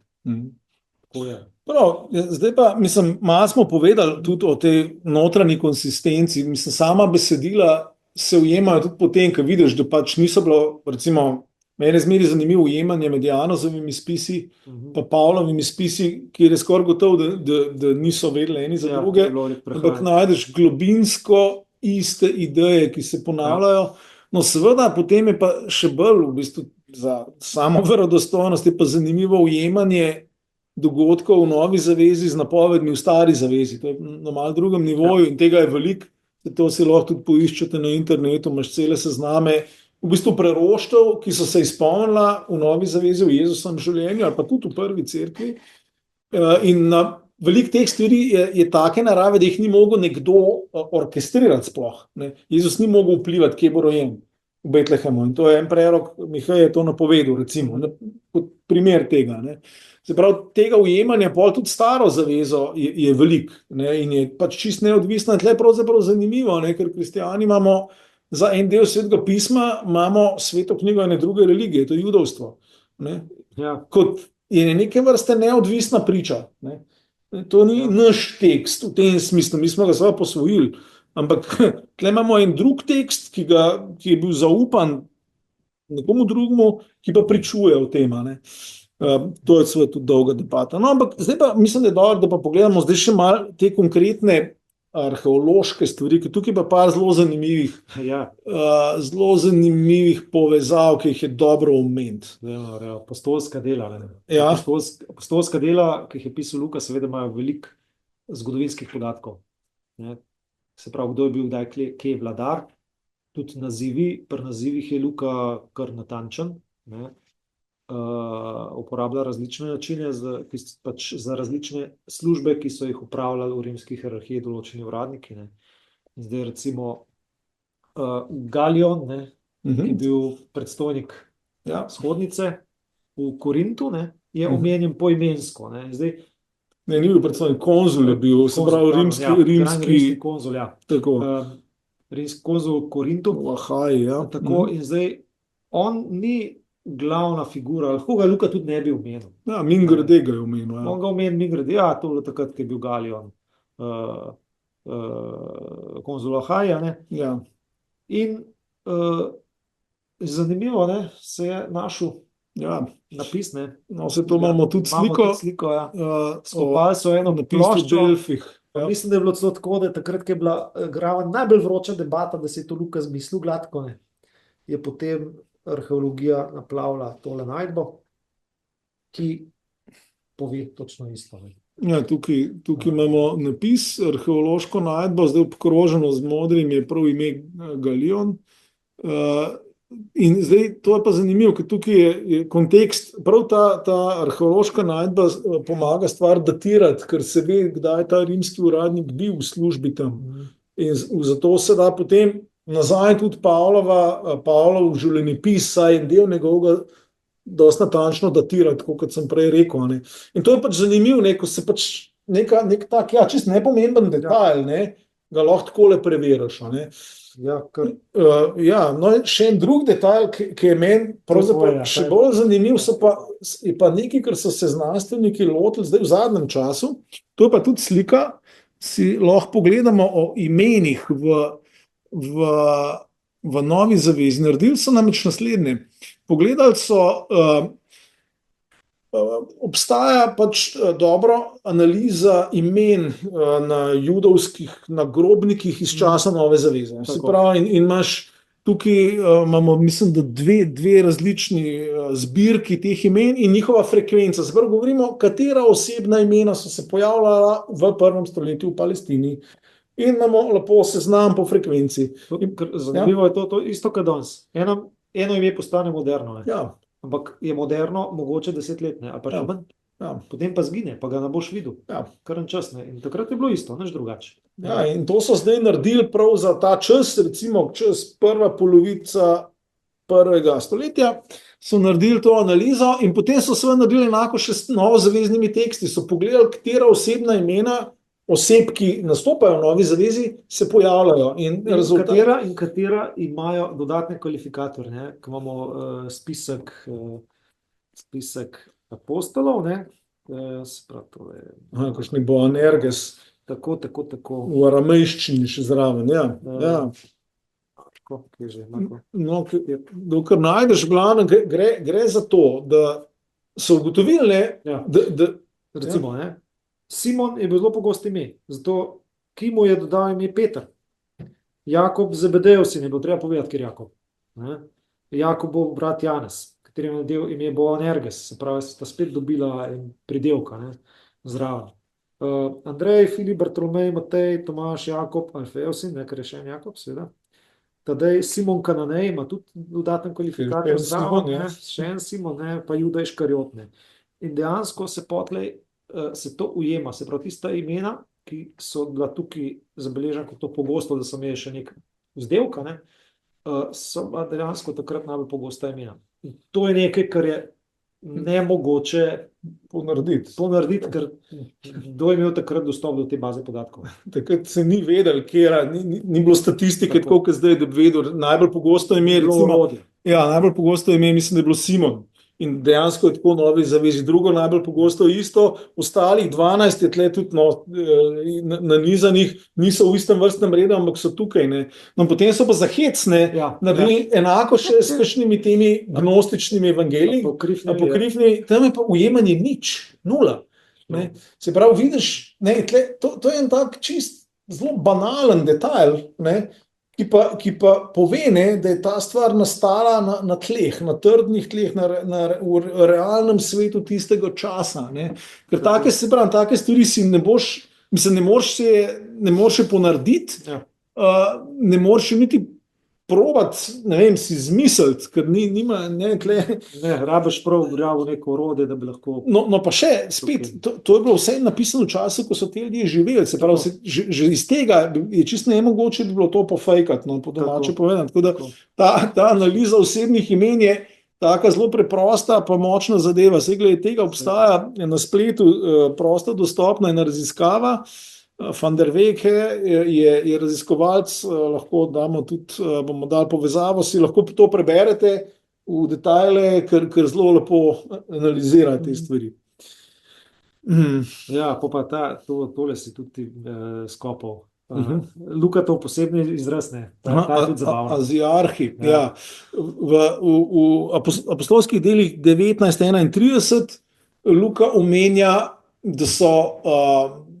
Tako je. Prav, zdaj pa, mislim, malo smo povedali tudi o tej notranji konsistenci. Mislim, sama besedila se ujemajo tudi potem, ko vidiš, da pač niso bilo, recimo, meni je zmeri zanimivo ujemanje med Janozovimi spisi pa Pavlovimi spisi, kjer je skoraj gotovo, da niso vedeli eni za druge, ampak najdeš globinsko iste ideje, ki se ponavljajo. No, seveda, potem je pa še bolj, v bistvu, za samo verodostojnost je pa zanimivo ujemanje dogodkov v novi zavezi z napovedmi v stari zavezi. To je na malo drugem nivoju in tega je veliko. To si lahko tudi poiščete na internetu, imaš cele sezname v bistvu preroštev, ki so se izpolnila v novi zavezi v Jezusovem življenju ali pa tudi v prvi cerkvi. In veliko teh stvari je take narave, da jih ni mogel nekdo orkestrirati sploh. Ne. Jezus ni mogel vplivati, kje bo rojen. v Betlehemu. In to je en prerok, Mihaj je to napovedal, recimo, ne, kot primer tega. Ne. Se pravi, tega ujemanja, pol tudi staro zavezo je velik, ne, in je pač čist neodvisna. Tle je pravzaprav zanimivo, ne, ker kristijani imamo za en del Svetega pisma, imamo Sveto knjigo ene druge religije, to je judovstvo. Ne. Ja. Kot je neke vrste neodvisna priča. Ne. To ni naš tekst v tem smislu, mi smo ga seveda posvojili. Ampak tle imamo en drug tekst, ki je bil zaupan nekomu drugemu, ki pa pričuje o tem. To je seveda tudi dolga debata. No, ampak zdaj pa mislim, da je dobro, da pa pogledamo zdaj še malo te konkretne arheološke stvari, ki tukaj pa par zelo zanimivih povezav, ki jih je dobro omeniti. Apostolska dela. Ja. Apostolska dela, ki jih je pisal Luka, seveda imajo veliko zgodovinskih podatkov. Ne? Se pravi, kdo je bil kdaj kje je vladar, tudi pri nazivih je Luka kar natančen, ne? Uporablja različne načine pač za različne službe, ki so jih upravljali v rimski hierarhiji določeni uradniki. Ne? Zdaj recimo Galion, ne? Ki je bil predstojnik shodnice v Korintu, ne? Je omenjen poimensko. Ne? Zdaj, ne, ni bil predvsem konzul, je bil, se pravi, rimski konzul, ja. Tako. Rimski konzul v Korintu. Ahaj, ja. Tako, in zdaj, on ni glavna figura, lahko ga Luka tudi ne bi omenil. Ja, mingrede ga je omenil. Ja. On ga omenil mingrede, ja, to je takrat, ki je bil Galion, konzul Ahaja, ne. Ja. In zanimivo, ne, se je našel napis, ne. No, se to imamo tudi sliko. Ja. Skopali so eno ploščo. Mislim, da je bilo celo tako, da takrat, ko je bila grava najbolj vroča debata, da se je to Luka zmislil gladko, ne, je potem arheologija naplavila tole najdbo, ki pove točno isto. Ne. Ja, tukaj imamo napis, arheološko najdbo, zdaj obkroženo z modrim je prav ime Galion. In zdaj to je pa zanimivo, ker tukaj je kontekst, prav ta arheološka najdba pomaga stvar datirati, ker se ve, kdaj je ta rimski uradnik bil v službi tam. In zato se da potem nazaj tudi Pavlov življenjepis, saj en del njegovega dosti natančno datirati, tako kot sem prej rekel. Ne. In to je pač zanimivo, ne, ko se pač nek tak, čist nepomemben detajl, ne, ga lahko takole preveriš. Ne. No, še en drug detajl, ki je meni pravzaprav še bolj zanimiv, je pa nekaj, kar so se znanstveniki lotili zdaj v zadnjem času. To je pa tudi slika, si lahko pogledamo o imenih v Novi zavezi. Naredili so namreč naslednje. Pogledali so, obstaja pač dobro analiza imen na judovskih nagrobnikih iz časa Nove zaveze. Se pravi, in imaš tukaj, imamo, mislim, da dve različni zbirki teh imen in njihova frekvenca. Se pravi, govorimo, katera osebna imena so se pojavljala v 1. stoletju v Palestini. In imamo lepo seznam po frekvenci. Zanimivo je to isto kot danes. Eno ime postane moderno. Ja. Ampak je moderno mogoče 10 let, ne, ali pa še manj. Potem pa zgine, pa ga ne boš videl. Kar en čas, ne. In takrat je bilo isto, nič drugače. Ja, in to so zdaj naredili prav za ta čas, recimo čez prva polovica 1. stoletja, so naredili to analizo in potem so seveda naredili enako še s novozaveznimi teksti. So pogledali, katera osebna imena oseb, ki nastopajo v Novi zavezi, se pojavljajo. In katera imajo dodatne kvalifikatorje, ne? Ko imamo spisek apostolov, ne? Kakšni Boanerges. Tako. V aramejščini še zraven, ja. No, dokler najdeš, glavno, gre za to, da so ugotovili, da recimo, ne? Simon je bil zelo pogosto ime, zato ki mu je dodal ime Peter. Jakob Zebedejev sin, je bilo treba povedati, ker Jakob. Jakobov brat Janez, katerem je del ime Boanerges, se pravi, sta spet dobila pridelka, ne, zraven. Andrej, Filip, Bartolomej, Matej, Tomaš, Jakob, Alfejev sin, ker je še en Jakob, seveda. Tadej Simon Kananej ima tudi dodaten kvalifikator zraven, še en Simon, ne, pa Juda Iškariot, ne. In dejansko se potlej se to ujema, se pravi tista imena, ki so bila tukaj zabeležena kot to pogosto, da so imeli še nek vzdevka, ne, so pa dejansko takrat najbolj pogosta imena. In to je nekaj, kar je nemogoče ponarditi, ker kdo je imel takrat dostop do te baze podatkov. Takrat se ni vedel, ni bilo statistike, tako kot zdaj, da bi vedel. Najbolj pogosto ime, najbolj pogosto ime, mislim, da je bilo Simon. In dejansko je tako Novi zavezi. Drugo najbolj pogosto je isto, ostalih 12 je tle tudi nanizanih, niso v istem vrstnem redu, ampak so tukaj. Ne. No, potem so pa za hec naredili enako še s kakšnimi temi gnostičnimi evangeliji, apokrifnimi, tam je pa ujemanje nič, nula. Ne. Se pravi, vidiš, ne, tle, to je en tak čist zelo banalen detajl, ne, ki pa pove, ne, da je ta stvar nastala na tleh, na trdnih tleh, v realnem svetu tistega časa. Ne. Ker take stvari si ne boš, mislim, ne moreš še ponarditi, ne moreš niti probati, ne vem, si izmisliti, ker nima, ne, tle. Ne, rabiš prav neko orodje, da bi lahko. No pa še, spet, to je bilo vse napisano v času, ko so te ljudje živeli, se pravi, že iz tega je čisto nemogoče, da bi bilo to pofejkati, no, po domače povedano. Tako da ta analiza osebnih imen je taka zelo preprosta, pa močna zadeva. Saj glede tega obstaja na spletu prosto dostopna ena raziskava. Van der Weke je raziskovalec, lahko damo tudi, bomo dali povezavo, si lahko to preberete v detajle, ker zelo lepo analizira te stvari. Ja, pa tole si tudi skopal. Luka to posebni izraz, ne? Ta je tudi zabavno. Aziarhi, ja. V apostolskih delih 19:31 Luka omenja,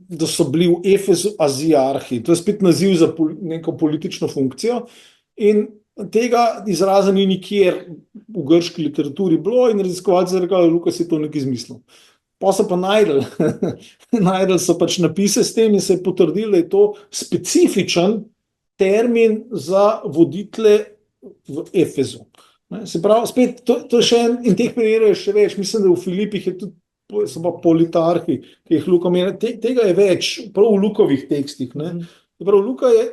da so bili v Efezu aziarhi. To je spet naziv za neko politično funkcijo in tega izraza ni nikjer v grški literaturi bilo in raziskovalci so rekli, da Luka si to nekaj izmislil. Pa so pa najdel so pač napise s tem in se je potrdilo, da je to specifičen termin za voditelje v Efezu. Se pravi, spet, to je še en, in teh primerov je še več. Mislim, da v Filipih je tudi so pa politarhi, ki jih Luka omenja. Tega je več, prav v Lukovih tekstih. Prav Luka je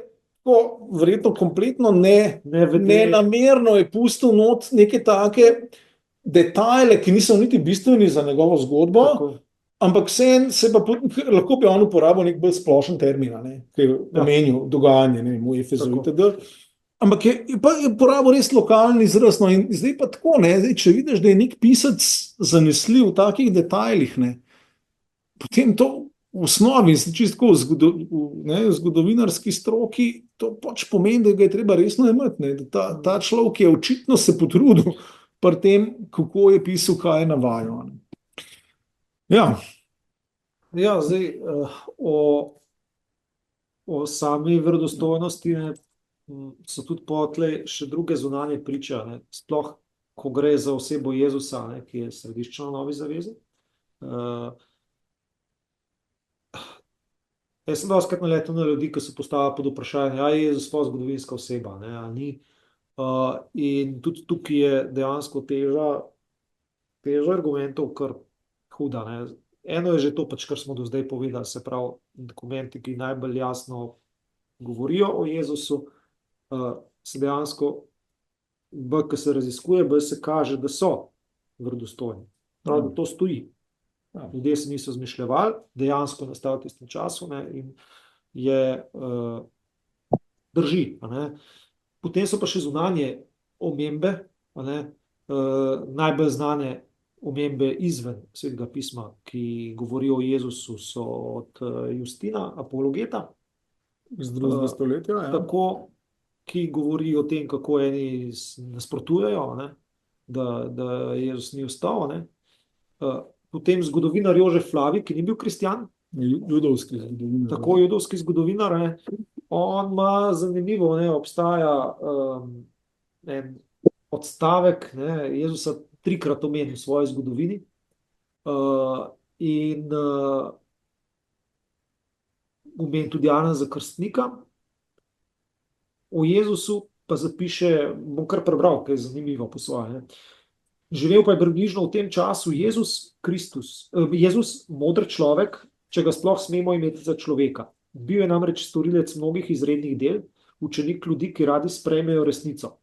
verjetno kompletno nenamerno je pustil not neke take detajle, ki niso niti bistveni za njegovo zgodbo, ampak se pa lahko bi on uporabil nek bolj splošen termin, ki je omenil dogajanje v Efezu itd. Ampak je uporabil res lokalni izraz. No, in zdaj pa tako, ne, zdaj, če vidiš, da je nek pisac zanesljiv v takih detajlih, ne, potem to v osnovi, čisto v zgodovinarski stroki, to pač pomeni, da ga je treba resno imeti, ne, da ta človek je očitno se potrudil pri tem, kako je pisal, kaj je navajal. Ja. Ja, zdaj o sami verodostojnosti, ne, so tudi potlej še druge zunanje priče, ne? Sploh, ko gre za osebo Jezusa, ne? Ki je središče v Novi zavezi. Jaz sem dostikrat naletel na ljudi, ki so postavili pod vprašanje, je Jezus sploh zgodovinska oseba, ne? Ali ni. In tudi tukaj je dejansko teža argumentov kar huda, ne? Eno je že to, pač, kar smo do zdaj povedali, se pravi, dokumenti, ki najbolj jasno govorijo o Jezusu, se dejansko, ko se raziskuje, se kaže, da so verodostojni. Prav, da to stoji. Ljudje se niso izmišljevali, dejansko nastal v tistem času, ne, in je drži. Ne. Potem so pa še zunanje omembe, ne, najbolj znane omembe izven Svetega pisma, ki govorijo o Jezusu, so od Justina, apologeta. Iz 2. stoletja, ja. Tako, ki govori o tem, kako eni nasprotujejo, ne, da Jezus ni vstal. Ne. Potem zgodovinar Jožef Flavij, ki ni bil kristjan. Judovski zgodovinar. Tako, judovski zgodovinar. Ne. On ima zanimivo, ne, obstaja en odstavek, ne, Jezusa 3-krat omeni v svoji zgodovini. In omeni tudi Janeza Krstnika. O Jezusu pa zapiše, bom kar prebral, ker je zanimivo po svoje. Živel pa je približno v tem času Jezus Kristus, Jezus, modr človek, če ga sploh smemo imeti za človeka. Bil je namreč storilec mnogih izrednih del, učenik ljudi, ki radi sprejmejo resnico.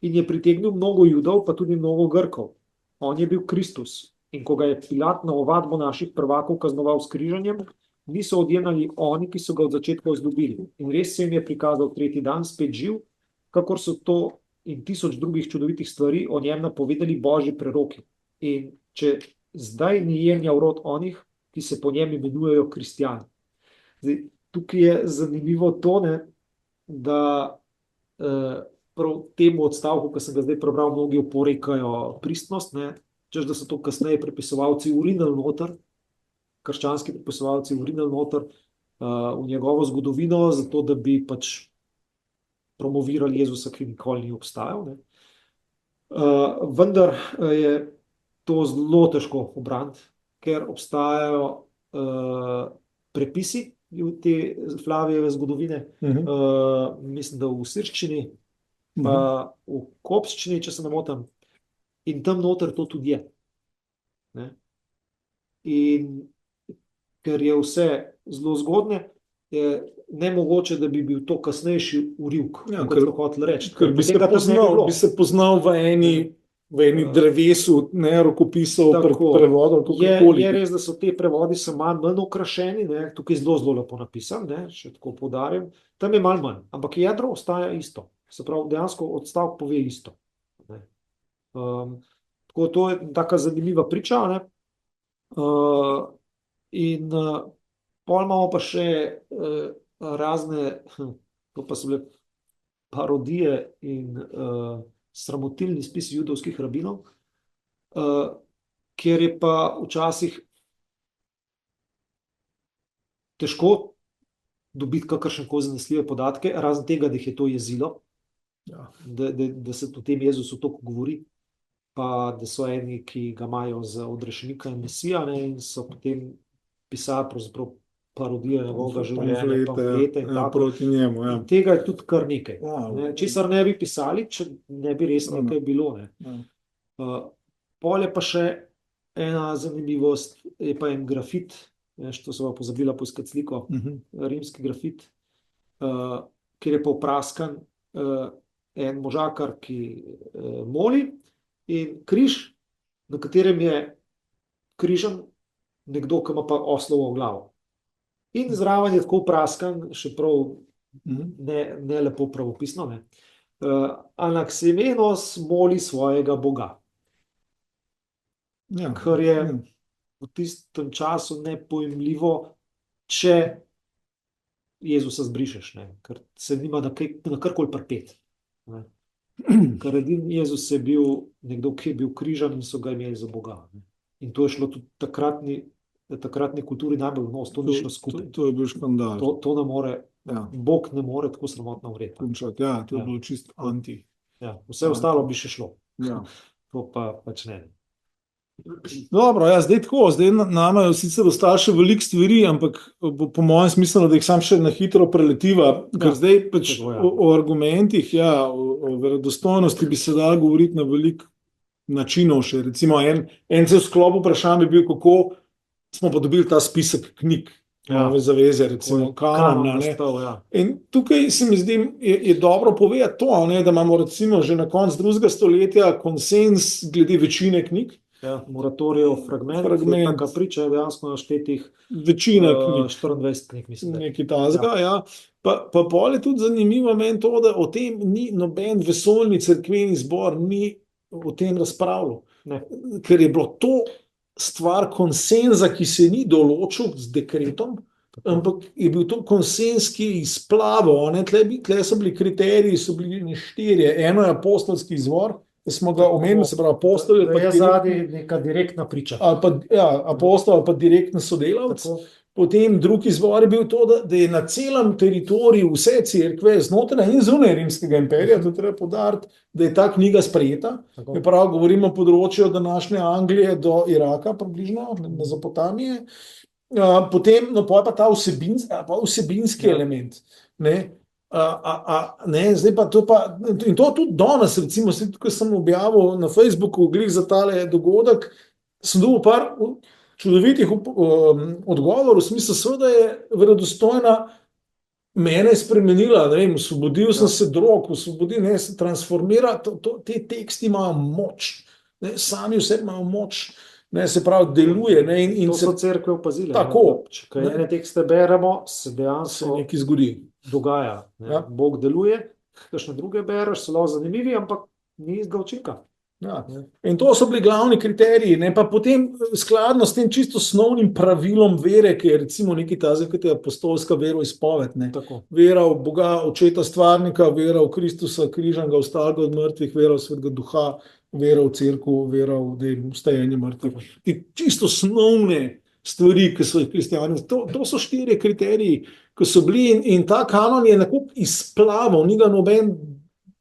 in je pritegnil mnogo Judov, pa tudi mnogo Grkov. On je bil Kristus. In ko ga je Pilat na ovadbo naših prvakov kaznoval s križanjem, niso odjemali oni, ki so ga od začetka vzljubili. In res se jim je prikazal tretji dan spet živ, kakor so to in 1000 drugih čudovitih stvari o njem napovedali božji preroki. In če zdaj ni jemljal rod onih, ki se po njem imenujejo kristjani. Zdaj, tukaj je zanimivo to, ne, da prav temu odstavku, ki sem ga zdaj prebral, mnogi oporekajo pristnost, ne, češ da so to kasneje prepisovalci urinili noter, krščanski prepisovalci urinili noter v njegovo zgodovino, zato da bi pač promovirali Jezusa, ki nikoli ni obstajal. Ne. Vendar je to zelo težko obraniti, ker obstajajo prepisi te Flavijeve zgodovine, mislim, da v sirščini, pa v kopščini, če se ne motim, in tam noter to tudi je. Ne? In ker je vse zelo zgodne, je nemogoče, da bi bil to kasnejši urivk, kot so hoteli reči. Ker bi se poznal v eni drevesu, ne, rokopisov, prevodov. Je res, da so te prevodi manj okrašeni, ne, tukaj zelo, zelo lepo napisan, ne, še tako poudarjam. Tam je malo manj, ampak jedro ostaja isto. Se pravi, dejansko odstavek pove isto. Ne. Tako to je taka zanimiva priča, ne. In pol imamo pa še razne, to pa so bile parodije in sramotilni spisi judovskih rabinov, kjer je pa včasih težko dobiti kakršenkoli zanesljive podatke, razen tega, da jih je to jezilo, da se o tem Jezusu toliko govori, pa da so eni, ki ga imajo za odrešenika in mesija, ne, in so potem pisali pravzaprav parodije njegovega življenja, pamflete in tako. Proti njemu, in tega je tudi kar nekaj. Ne, česar ne bi pisali, če ne bi res nekaj bilo. Ne. Pol je pa še ena zanimivost, je pa en grafit, to so pa pozabila poiskati sliko, rimski grafit, kjer je pa opraskan en možakar, ki moli, in križ, na katerem je križan nekdo, ki ima pa oslovo glavo. In zraven je tako opraskan, še prav ne lepo pravopisno, ne. Anaksimenos moli svojega Boga. Kar je v tistem času nepojemljivo, če Jezusa zbrišeš, ne, ker se nima na karkoli pripeti. Ker edini Jezus je bil nekdo, ki je bil križan in so ga imeli za Boga. Ne. In to je šlo tudi takratni kulturi najbolj v nos, to ni šlo skupaj. To je bil škandal. To ne more, Bog ne more tako sramotno vreti. Ja, to je bilo čisto anti. Ja, vse ostalo bi še šlo. Ja. To pa pač ne. Dobro, ja, zdaj tako, nama je sicer ostalo še veliko stvari, ampak po mojem smislu, da jih sam še na hitro preletiva, ker zdaj pač o argumentih, o verodostojnosti bi se dalo govoriti na veliko načinov še. Recimo en cel sklop vprašanj bi bil, kako smo pa dobili ta spisek knjig Nove zaveze, recimo kanon. In tukaj se mi zdi, je dobro povedati to, ne, da imamo recimo že na koncu 2. stoletja konsens glede večine knjig. Moratorijev fragment, taka priča je dejansko naštetih večina knjig, 24 knjig, mislim. Nekaj tazga, Pa pol je tudi zanimivo meni to, da o tem ni noben vesoljni cerkveni zbor ni o tem razpravljal. Ker je bilo to stvar konsenza, ki se ni določil z dekretom, ampak je bil to konsens, ki je izplaval. Tle so bili kriteriji, so bili 4. Eno je apostolski izvor, da smo ga omenili, se pravi apostol. Da je zadnji neka direktna priča. Apostol ali pa direktno sodelavc. Potem drugi izvor je bil to, da je na celem teritoriju vse cerkve znotraj in zunaj rimskega imperija, to treba poudariti, da je ta knjiga sprejeta. Prav govorimo o področju današnje Anglije do Iraka, približno, Mezopotamije. Potem, pa je pa ta vsebinski element. Zdaj pa to pa, in to tudi danes, recimo, ko sem objavil na Facebooku glih za tale dogodek, sem dobil par čudovitih odgovorov, v smislu, seveda je verodostojna Mene je spremenila, ne vem, osvobodil sem se drog, se transformira, te teksti imajo moč, ne, sami v sebi imajo moč, ne, se pravi, deluje. Ne, To so cerkve opazile. Tako. Če ene tekste beremo, se dejansko nekaj zgodi. Dogaja. Ja. Bog deluje, kakšne druge bereš, so lahko zanimivi, ampak ni izga učinka. Ja. In to so bili glavni kriteriji, ne, pa potem skladno s tem čisto osnovnim pravilom vere, ki je recimo nekaj tazga, kot je apostolska veroizpoved, ne. Vera v Boga, očeta stvarnika, vera v Kristusa, križanega, vstalega od mrtvih, vera v Svetega Duha, vera v cerkev, vera v vstajanje mrtvih. Te čisto osnovne stvari, ki so jih kristjani, to so 4 kriteriji, ki so bili in ta kanon je nekako izplaval, ni ga noben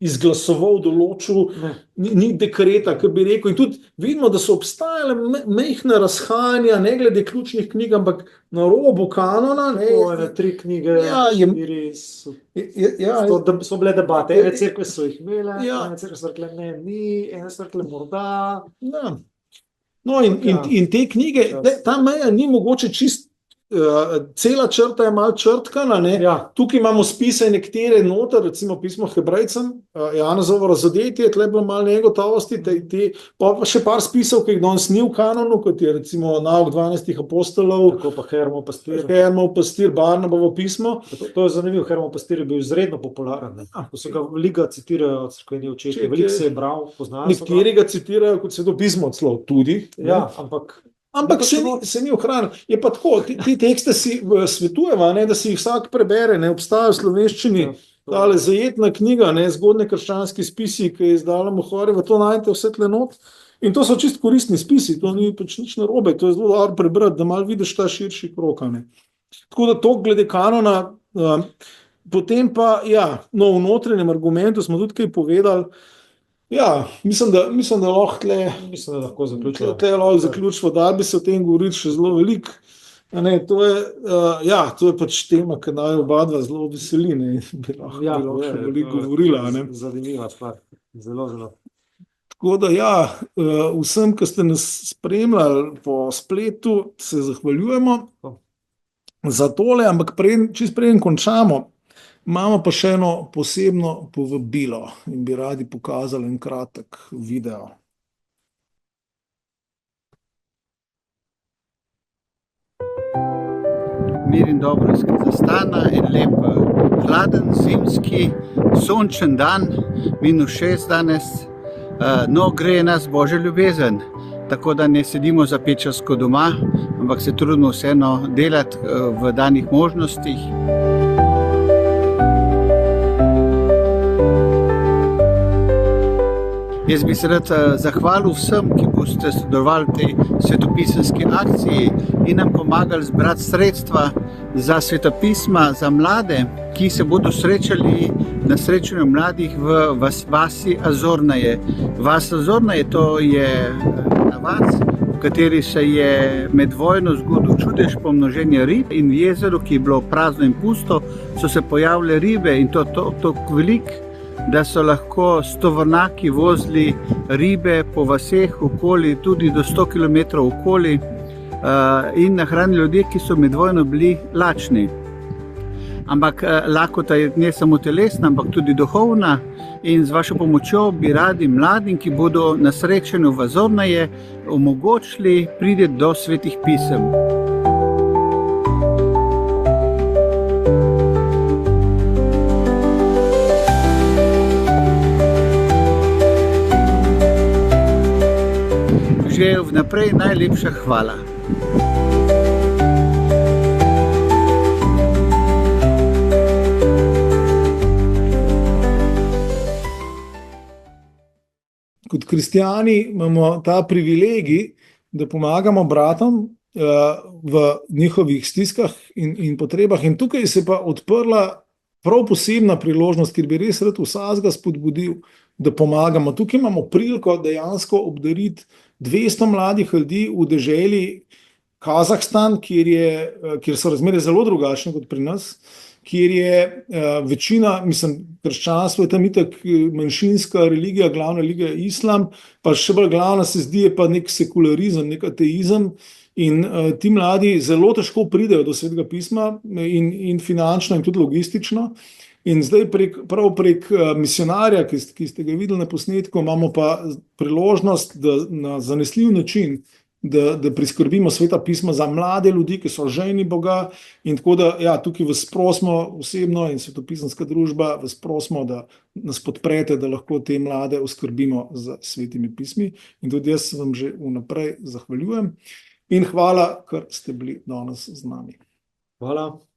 izglasoval, določil, ni dekreta, ki bi rekel. In tudi vidimo, da so obstajale majhne razhajanja, ne glede ključnih knjig, ampak na robu kanona. Ne, 3 knjige, 4 so bile debate. Ene cerkve so jih imele, ene cerkve so rekle, ne, ni, ene so rekle, morda. Ja. No, in te knjige, ta meja ni mogoče čist. Cela črta je malo črtkana, ne? Ja. Tukaj imamo spise nekatere noter, recimo pismo Hebrejcem, Janezovo razodetje, tle bilo malo negotovosti, pa še par spisov, ki jih danes ni v kanonu, kot je recimo nauk 12 apostolov, tako pa Hermov pastir, Barnabovo pismo. To je zanimivo, Hermov pastir je bil izredno popularen. To so ga veliko citirajo crkveni očetje, veliko se je bral, poznajo. Nekateri ga citirajo kot Sveto pismo celo tudi. Ja, Ampak se ni ohranil. Je pa tako, te tekste si svetujemo, da si jih vsak prebere, ne obstaja v slovenščini. Tale zajetna knjiga, ne, zgodne krščanski spisi, ki je izdala Mohorjeva, to najdete vse tle not. In to so čist koristni spisi, to ni pač nič narobe, to je zelo dobro prebrati, da malo vidiš ta širši krog. Tako da to glede kanona, potem pa, ja, no, v notranjem argumentu smo tudi kaj povedali. Ja, mislim, da lahko lahko zaključimo. Lahko zaključimo, da bi se o tem govorili še zelo veliko. To je pač tema, ki naj oba dva zelo veseli, ne, bi lahko še veliko govorila. Zanimiva stvar, zelo. Tako da ja, vsem, ki ste nas spremljali po spletu, se zahvaljujemo za tole, ampak čist preden končamo, imamo pa še eno posebno povabilo in bi radi pokazali en kratek video. Mir in dobro iz Kazahstana, en lep, hladen, zimski, sončen dan, -6 danes. No, gre nas Božja ljubezen, tako da ne sedimo zapečasko doma, ampak se trudimo vseeno delati v danih možnostih. Jaz bi se rad zahvalil vsem, ki boste sodelovali v tej svetopisemski akciji in nam pomagali zbrati sredstva za svetopisma za mlade, ki se bodo srečali na srečanju mladih v vasi Azornaje. Vas Azornaje, to je vas, v kateri se je med vojno zgodil čudež pomnoženja rib, in v jezeru, ki je bilo prazno in pusto, so se pojavile ribe, in to veliko, da so lahko s tovornjaki vozili ribe po vaseh okoli, tudi do 100 km okoli, in nahranili ljudje, ki so med vojno bili lačni. Ampak lakota je ne samo telesna, ampak tudi duhovna, in z vašo pomočjo bi radi mladim, ki bodo na srečanju v Azornaje, omogočili priti do svetih pisem. Že vnaprej najlepša hvala. Kot kristjani imamo ta privilegij, da pomagamo bratom v njihovih stiskah in potrebah. In tukaj se pa odprla prav posebna priložnost, kjer bi res rad vsakega spodbudil, da pomagamo. Tukaj imamo priliko dejansko obdariti 200 mladih ljudi v deželi Kazahstan, kjer so razmere zelo drugačne kot pri nas, kjer je večina, krščanstvo je tam itak manjšinska religija, glavna religija je islam, pa še bolj glavna se zdi je pa nek sekularizem, nek ateizem, In ti mladi zelo težko pridejo do Svetega pisma in finančno in tudi logistično. In zdaj prav prek misionarja, ki ste ga videli na posnetku, imamo pa priložnost, da na zanesljiv način, da priskrbimo Sveta pisma za mlade ljudi, ki so žejni Boga. In tako da, ja, tukaj vas prosimo osebno in Svetopisemska družba, vas prosimo, da nas podprete, da lahko te mlade oskrbimo z Svetimi pismi. In tudi jaz vam že vnaprej zahvaljujem. In hvala, ker ste bili danes z nami. Hvala.